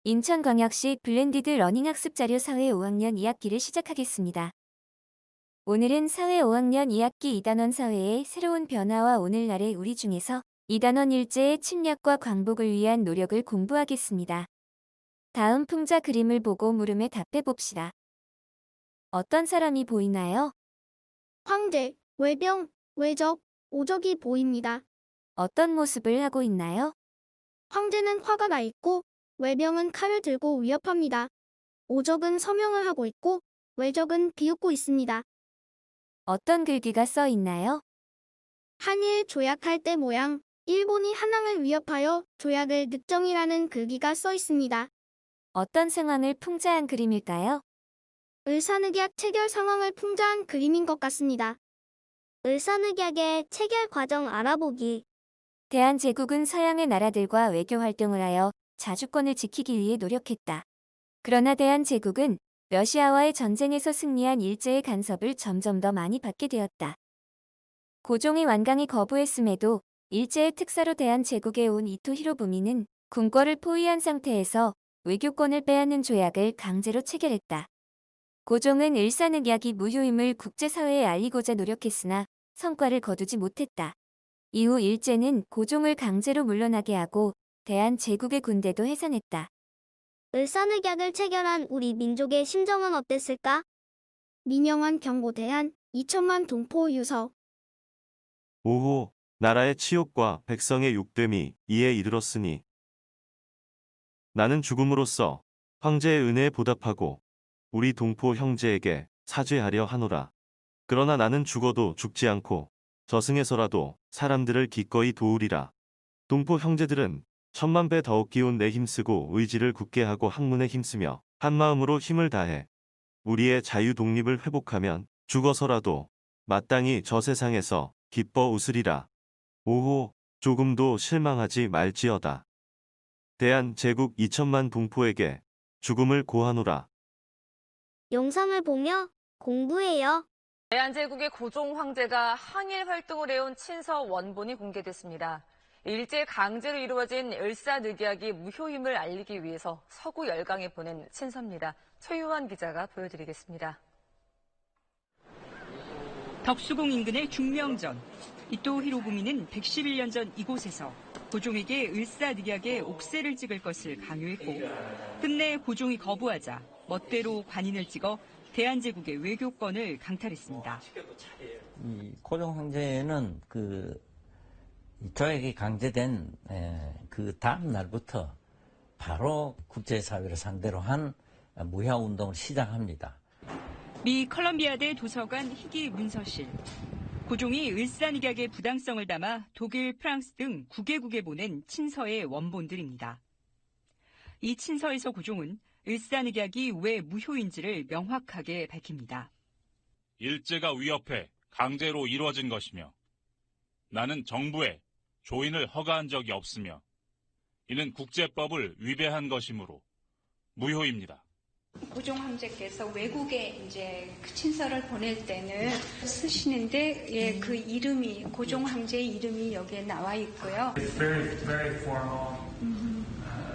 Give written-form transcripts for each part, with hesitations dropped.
인천광역시 블렌디드 러닝 학습자료 사회 5학년 2학기를 시작하겠습니다. 오늘은 사회 5학년 2학기 2단원 사회의 새로운 변화와 오늘날의 우리 중에서 2단원 일제의 침략과 광복을 위한 노력을 공부하겠습니다. 다음 풍자 그림을 보고 물음에 답해 봅시다. 어떤 사람이 보이나요? 황제, 외병, 외적, 오적이 보입니다. 어떤 모습을 하고 있나요? 황제는 화가 나 있고 외병은 칼을 들고 위협합니다. 오적은 서명을 하고 있고 외적은 비웃고 있습니다. 어떤 글귀가 써 있나요? 한일 조약할 때 모양, 일본이 한항을 위협하여 조약을 늑정이라는 글귀가 써 있습니다. 어떤 상황을 풍자한 그림일까요? 을사늑약 체결 상황을 풍자한 그림인 것 같습니다. 을사늑약의 체결 과정 알아보기. 대한제국은 서양의 나라들과 외교 활동을 하여 자주권을 지키기 위해 노력했다. 그러나 대한제국은 러시아와의 전쟁에서 승리한 일제의 간섭을 점점 더 많이 받게 되었다. 고종이 완강히 거부했음에도 일제의 특사로 대한제국에 온 이토 히로부미는 궁궐을 포위한 상태에서 외교권을 빼앗는 조약을 강제로 체결했다. 고종은 일산늑약이 무효임을 국제사회에 알리고자 노력했으나 성과를 거두지 못했다. 이후 일제는 고종을 강제로 물러나게 하고 대한제국의 군대도 해산했다. 을사늑약을 체결한 우리 민족의 심정은 어땠을까? 민영환 경고대한 2천만 동포 유서. 오호, 나라의 치욕과 백성의 욕됨이 이에 이르렀으니 나는 죽음으로써 황제의 은혜에 보답하고 우리 동포 형제에게 사죄하려 하노라. 그러나 나는 죽어도 죽지 않고 저승에서라도 사람들을 기꺼이 도우리라. 동포 형제들은 천만 배 더욱 기운 내 힘쓰고 의지를 굳게 하고 학문에 힘쓰며 한마음으로 힘을 다해 우리의 자유 독립을 회복하면 죽어서라도 마땅히 저 세상에서 기뻐 웃으리라. 오호, 조금도 실망하지 말지어다. 대한제국 2천만 동포에게 죽음을 고하노라. 영상을 보며 공부해요. 대한제국의 고종 황제가 항일 활동을 해온 친서 원본이 공개됐습니다. 일제 강제로 이루어진 을사늑약이 무효임을 알리기 위해서 서구 열강에 보낸 친서입니다. 최유환 기자가 보여드리겠습니다. 덕수궁 인근의 중명전. 이토 히로부미는 111년 전 이곳에서 고종에게 을사늑약의 옥새를 찍을 것을 강요했고 끝내 고종이 거부하자 멋대로 관인을 찍어 대한제국의 외교권을 강탈했습니다. 이 고종 황제는 조약이 강제된 그 다음 날부터 바로 국제사회를 상대로 한 무효 운동을 시작합니다. 미 컬럼비아대 도서관 희귀 문서실. 고종이 을사늑약의 부당성을 담아 독일, 프랑스 등 9개국에 보낸 친서의 원본들입니다. 이 친서에서 고종은 을사늑약이 왜 무효인지를 명확하게 밝힙니다. 일제가 위협해 강제로 이루어진 것이며 나는 정부에 조인을 허가한 적이 없으며 이는 국제법을 위배한 것이므로 무효입니다. 고종 황제께서 외국에 이제 그 친서를 보낼 때는 쓰시는데 그 이름이 고종 황제의 이름이 여기에 나와 있고요. It's very formal,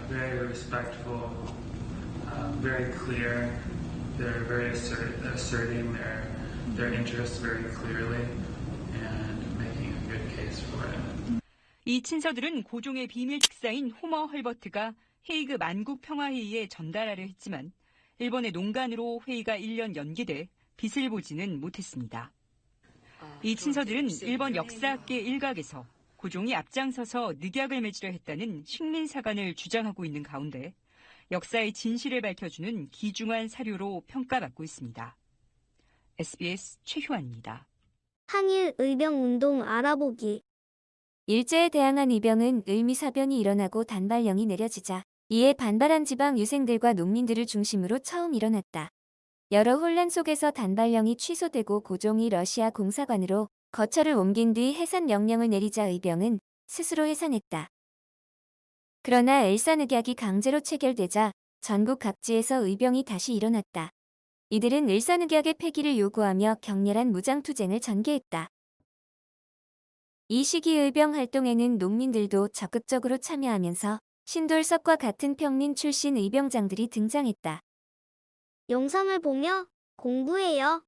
very respectful, very clear. They're very asserting their interests very clearly and making a good case for it. 이 친서들은 고종의 비밀 책사인 호머 헐버트가 헤이그 만국 평화회의에 전달하려 했지만 일본의 농간으로 회의가 1년 연기돼 빛을 보지는 못했습니다. 이 친서들은 일본 역사학계 일각에서 고종이 앞장서서 늑약을 맺으려 했다는 식민사관을 주장하고 있는 가운데 역사의 진실을 밝혀주는 귀중한 사료로 평가받고 있습니다. SBS 최효환입니다. 항일 의병 운동 알아보기. 일제에 대항한 의병은 을미사변이 일어나고 단발령이 내려지자 이에 반발한 지방 유생들과 농민들을 중심으로 처음 일어났다. 여러 혼란 속에서 단발령이 취소되고 고종이 러시아 공사관으로 거처를 옮긴 뒤 해산 명령을 내리자 의병은 스스로 해산했다. 그러나 을사늑약이 강제로 체결되자 전국 각지에서 의병이 다시 일어났다. 이들은 을사늑약의 폐기를 요구하며 격렬한 무장투쟁을 전개했다. 이 시기 의병 활동에는 농민들도 적극적으로 참여하면서 신돌석과 같은 평민 출신 의병장들이 등장했다. 영상을 보며 공부해요.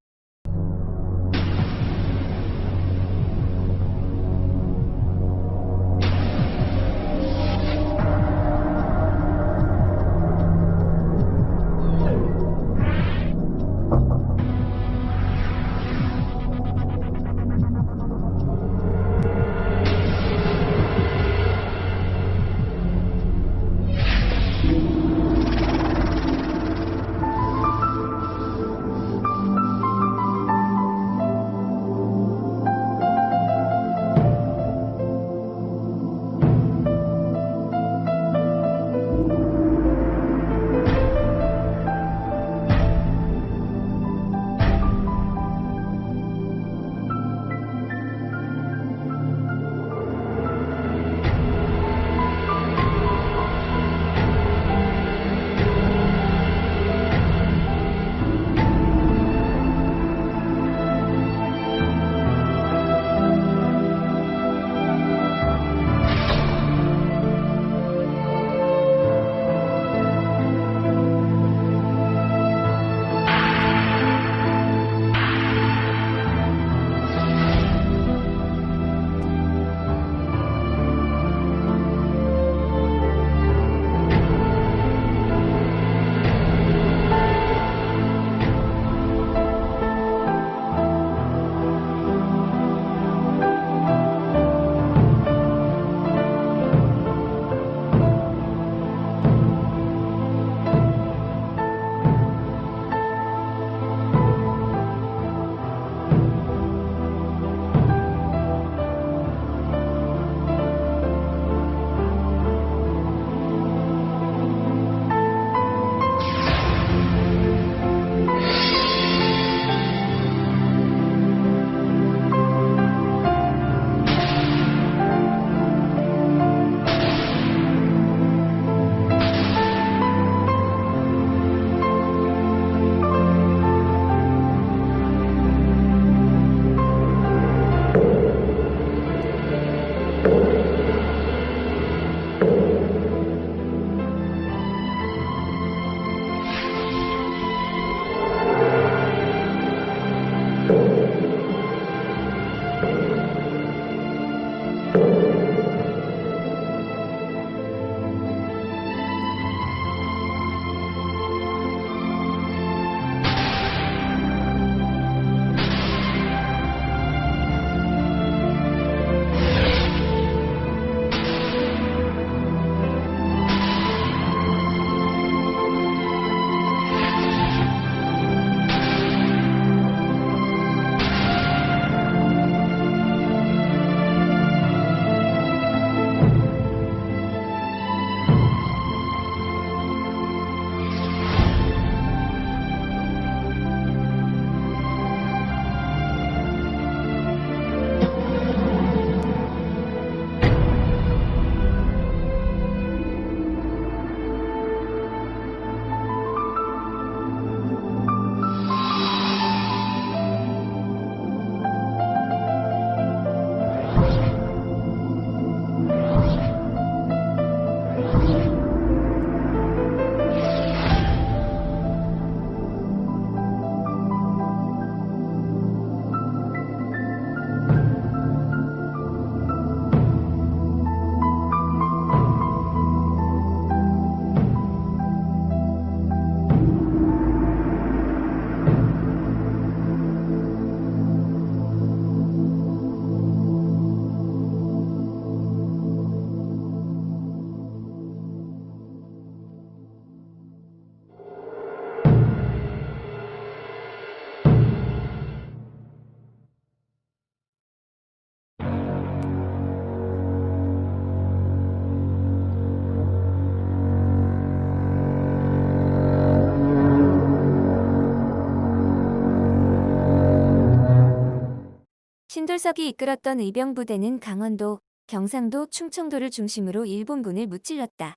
신돌석이 이끌었던 의병부대는 강원도, 경상도, 충청도를 중심으로 일본군을 무찔렀다.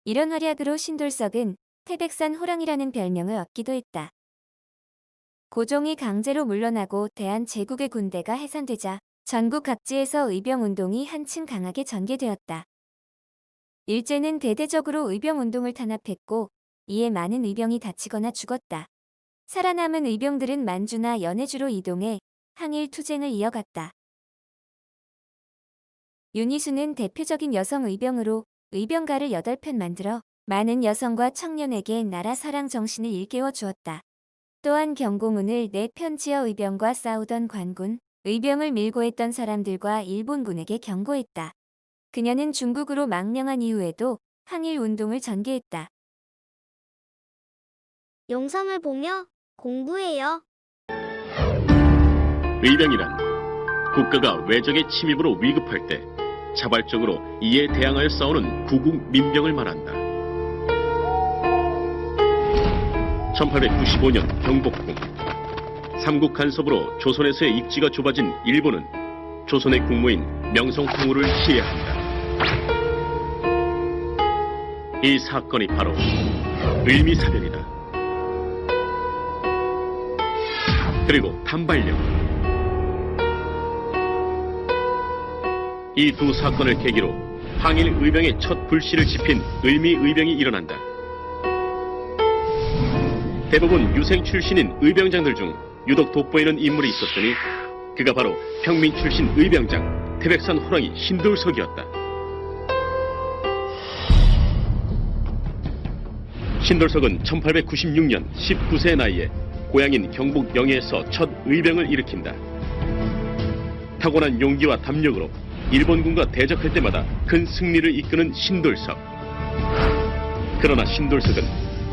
이런 활약으로 신돌석은 태백산 호랑이라는 별명을 얻기도 했다. 고종이 강제로 물러나고 대한제국의 군대가 해산되자 전국 각지에서 의병운동이 한층 강하게 전개되었다. 일제는 대대적으로 의병운동을 탄압했고 이에 많은 의병이 다치거나 죽었다. 살아남은 의병들은 만주나 연해주로 이동해 항일 투쟁을 이어갔다. 윤희수는 대표적인 여성 의병으로 의병가를 8편 만들어 많은 여성과 청년에게 나라 사랑 정신을 일깨워 주었다. 또한 경공운을 4편 지어 의병과 싸우던 관군, 의병을 밀고 했던 사람들과 일본군에게 경고했다. 그녀는 중국으로 망명한 이후에도 항일 운동을 전개했다. 영상을 보며 공부해요. 의병이란 국가가 외적의 침입으로 위급할 때 자발적으로 이에 대항하여 싸우는 구국 민병을 말한다. 1895년 경복궁 삼국 간섭으로 조선에서의 입지가 좁아진 일본은 조선의 국무인 명성황후를 시해한다. 이 사건이 바로 을미사변이다. 그리고 단발령. 이 두 사건을 계기로 항일 의병의 첫 불씨를 지핀 을미의병이 일어난다. 대부분 유생 출신인 의병장들 중 유독 돋보이는 인물이 있었으니 그가 바로 평민 출신 의병장 태백산 호랑이 신돌석이었다. 신돌석은 1896년 19세 나이에 고향인 경북 영해에서 첫 의병을 일으킨다. 타고난 용기와 담력으로 일본군과 대적할 때마다 큰 승리를 이끄는 신돌석. 그러나 신돌석은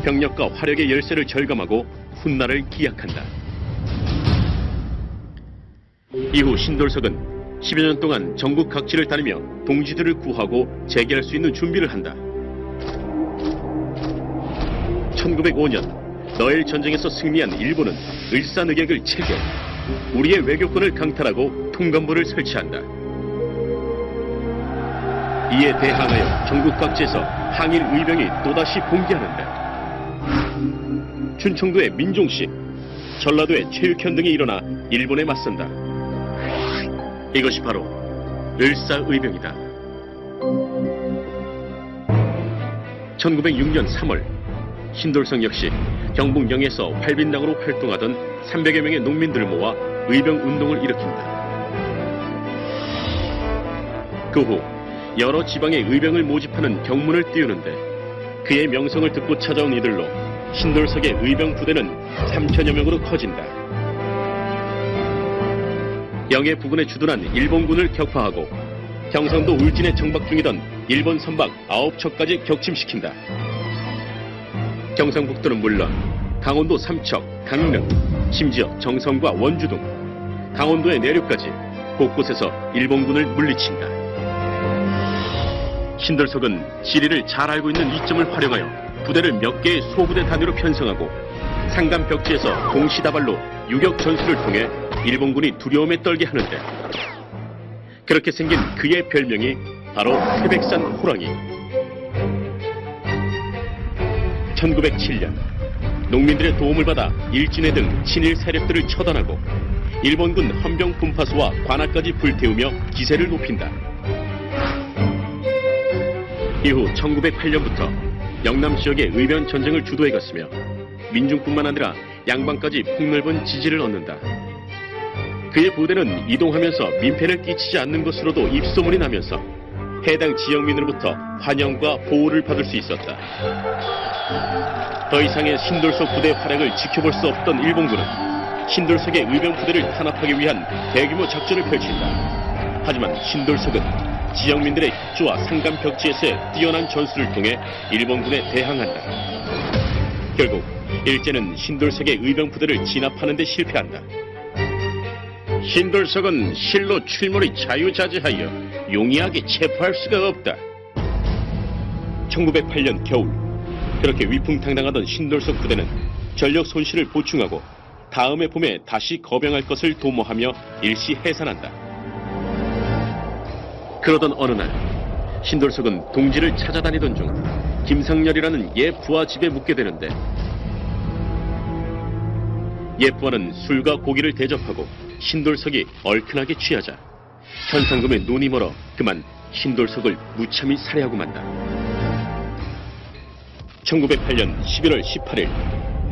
병력과 화력의 열세를 절감하고 훗날을 기약한다. 이후 신돌석은 10여 년 동안 전국 각지를 다니며 동지들을 구하고 재기할 수 있는 준비를 한다. 1905년 너엘 전쟁에서 승리한 일본은 을사늑약을 체결, 우리의 외교권을 강탈하고 통감부를 설치한다. 이에 대항하여 전국 각지에서 항일 의병이 또다시 봉기하는데 춘청도의 민종식, 전라도의 최육현 등이 일어나 일본에 맞선다. 이것이 바로 을사의병이다. 1906년 3월 신돌석 역시 경북 영에서 활빈당으로 활동하던 300여 명의 농민들을 모아 의병 운동을 일으킨다. 그 후 여러 지방의 의병을 모집하는 경문을 띄우는데 그의 명성을 듣고 찾아온 이들로 신돌석의 의병 부대는 3천여 명으로 커진다. 영해 부근에 주둔한 일본군을 격파하고 경상도 울진에 정박 중이던 일본 선박 9척까지 격침시킨다. 경상북도는 물론 강원도 삼척, 강릉, 심지어 정선과 원주 등 강원도의 내륙까지 곳곳에서 일본군을 물리친다. 신돌석은 지리를 잘 알고 있는 이점을 활용하여 부대를 몇 개의 소부대 단위로 편성하고 상간 벽지에서 동시다발로 유격 전술을 통해 일본군이 두려움에 떨게 하는데 그렇게 생긴 그의 별명이 바로 태백산 호랑이. 1907년 농민들의 도움을 받아 일진회 등 친일 세력들을 처단하고 일본군 헌병 분파소와 관악까지 불태우며 기세를 높인다. 이후 1908년부터 영남 지역의 의변 전쟁을 주도해갔으며 민중뿐만 아니라 양방까지 폭넓은 지지를 얻는다. 그의 부대는 이동하면서 민폐를 끼치지 않는 것으로도 입소문이 나면서 해당 지역민으로부터 환영과 보호를 받을 수 있었다. 더 이상의 신돌석 부대의 활약을 지켜볼 수 없던 일본군은 신돌석의 의병 부대를 탄압하기 위한 대규모 작전을 펼친다. 하지만 신돌석은 지역민들의 협조와 상간 벽지에서의 뛰어난 전술을 통해 일본군에 대항한다. 결국 일제는 신돌석의 의병 부대를 진압하는 데 실패한다. 신돌석은 실로 출몰이 자유자재하여 용이하게 체포할 수가 없다. 1908년 겨울 그렇게 위풍당당하던 신돌석 부대는 전력 손실을 보충하고 다음해 봄에 다시 거병할 것을 도모하며 일시 해산한다. 그러던 어느 날 신돌석은 동지를 찾아다니던 중 김상렬이라는 옛 부하 집에 묵게 되는데 옛 부하는 술과 고기를 대접하고 신돌석이 얼큰하게 취하자 현상금에 눈이 멀어 그만 신돌석을 무참히 살해하고 만다. 1908년 11월 18일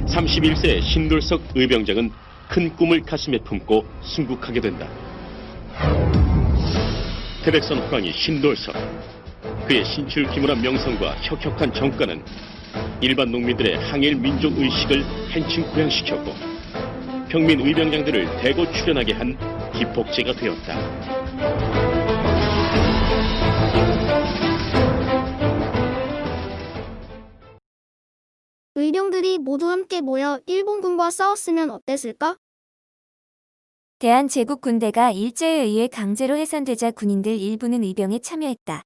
31세의 신돌석 의병장은 큰 꿈을 가슴에 품고 순국하게 된다. 태백산 호랑이 신돌석. 그의 신출귀몰한 명성과 혁혁한 정가는 일반 농민들의 항일 민족 의식을 한층 고양시켰고 평민 의병장들을 대거 출연하게 한 기폭제가 되었다. 의병들이 모두 함께 모여 일본군과 싸웠으면 어땠을까? 대한제국 군대가 일제에 의해 강제로 해산되자 군인들 일부는 의병에 참여했다.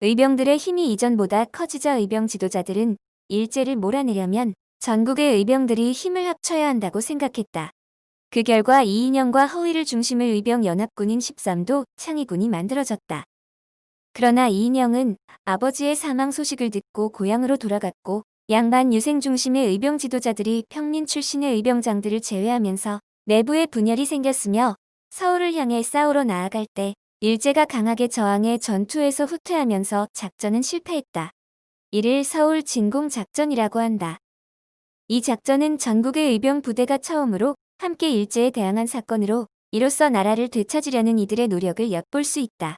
의병들의 힘이 이전보다 커지자 의병 지도자들은 일제를 몰아내려면 전국의 의병들이 힘을 합쳐야 한다고 생각했다. 그 결과 이인영과 허위를 중심을 의병연합군인 13도 창의군이 만들어졌다. 그러나 이인영은 아버지의 사망 소식을 듣고 고향으로 돌아갔고 양반 유생 중심의 의병 지도자들이 평민 출신의 의병장들을 제외하면서 내부에 분열이 생겼으며 서울을 향해 싸우러 나아갈 때 일제가 강하게 저항해 전투에서 후퇴하면서 작전은 실패했다. 이를 서울 진공 작전이라고 한다. 이 작전은 전국의 의병 부대가 처음으로 함께 일제에 대항한 사건으로 이로써 나라를 되찾으려는 이들의 노력을 엿볼 수 있다.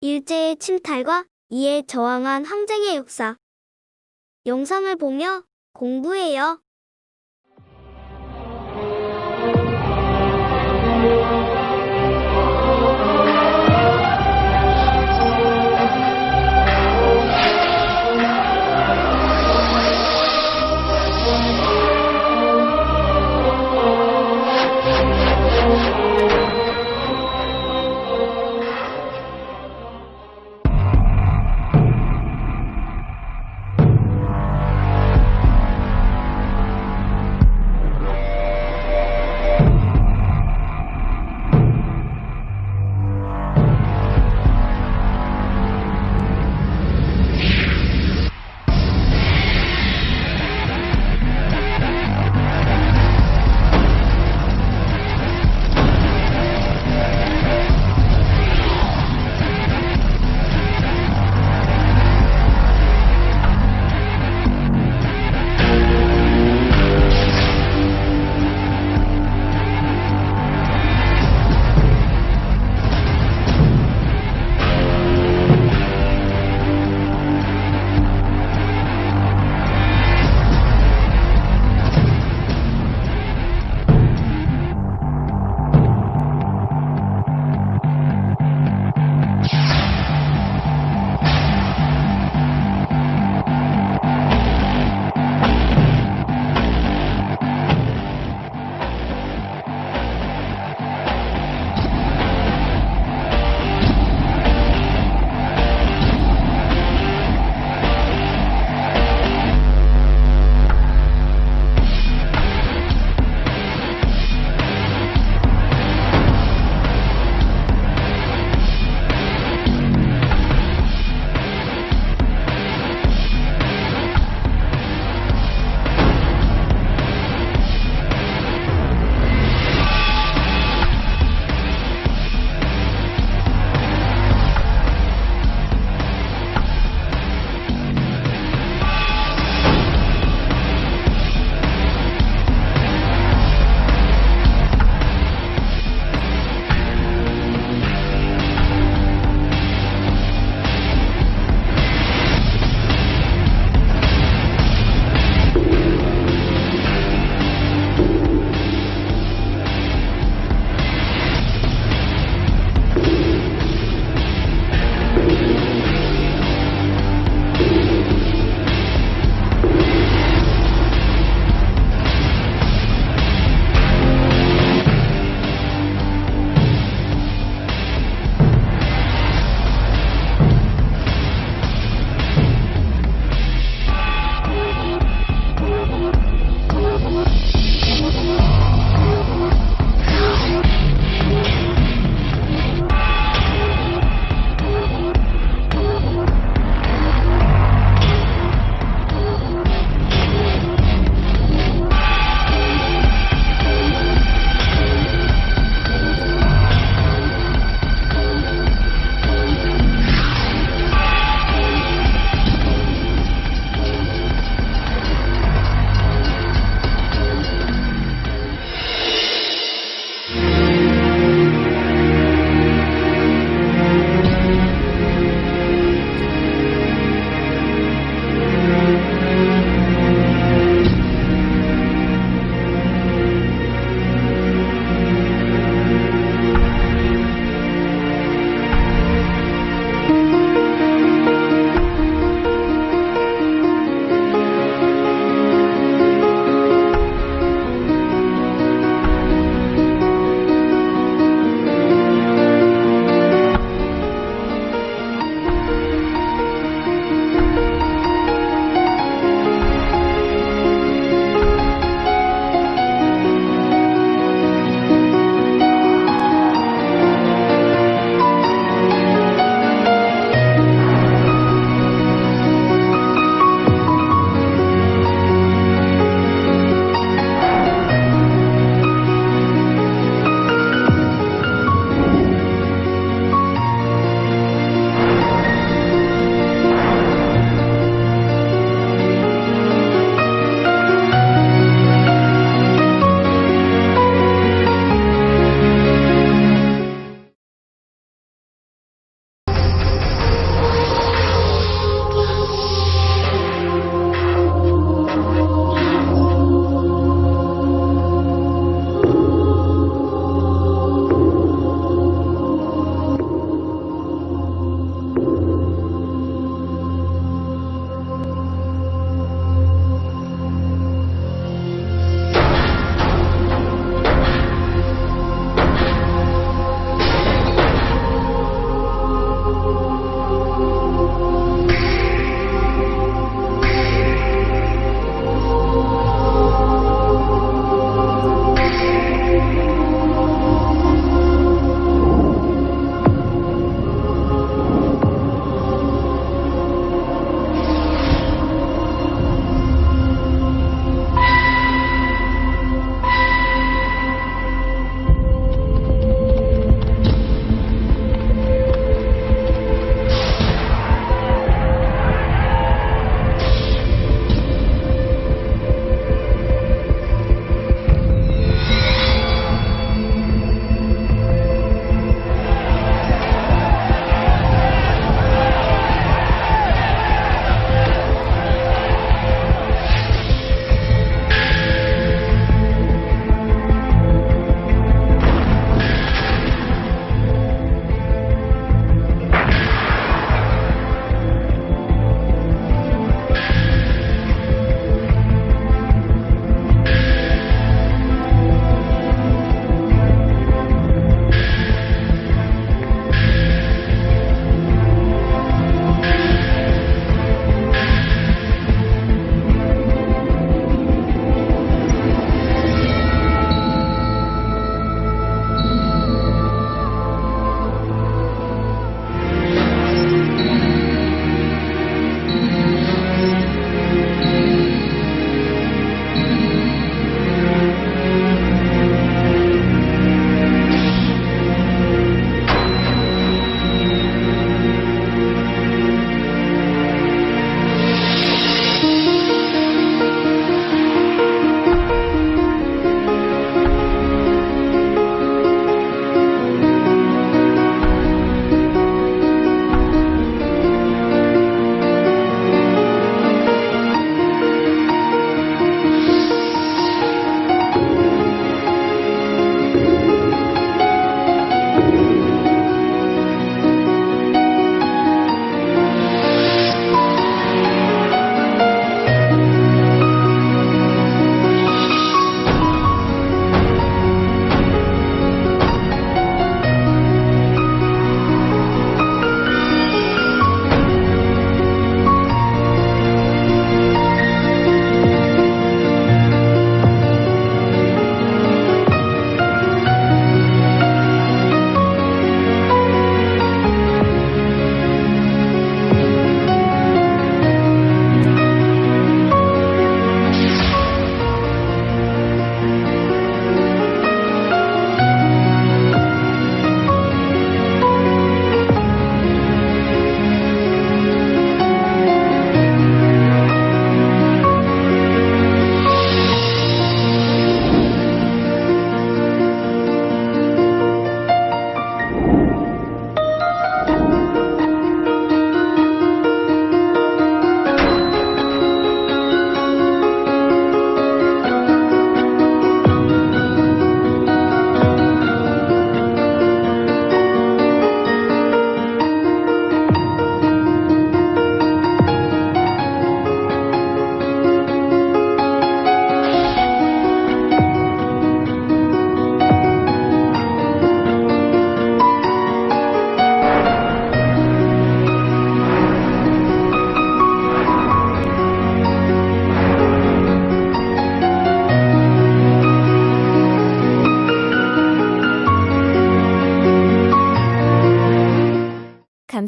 일제의 침탈과 이에 저항한 항쟁의 역사. 영상을 보며 공부해요.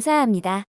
감사합니다.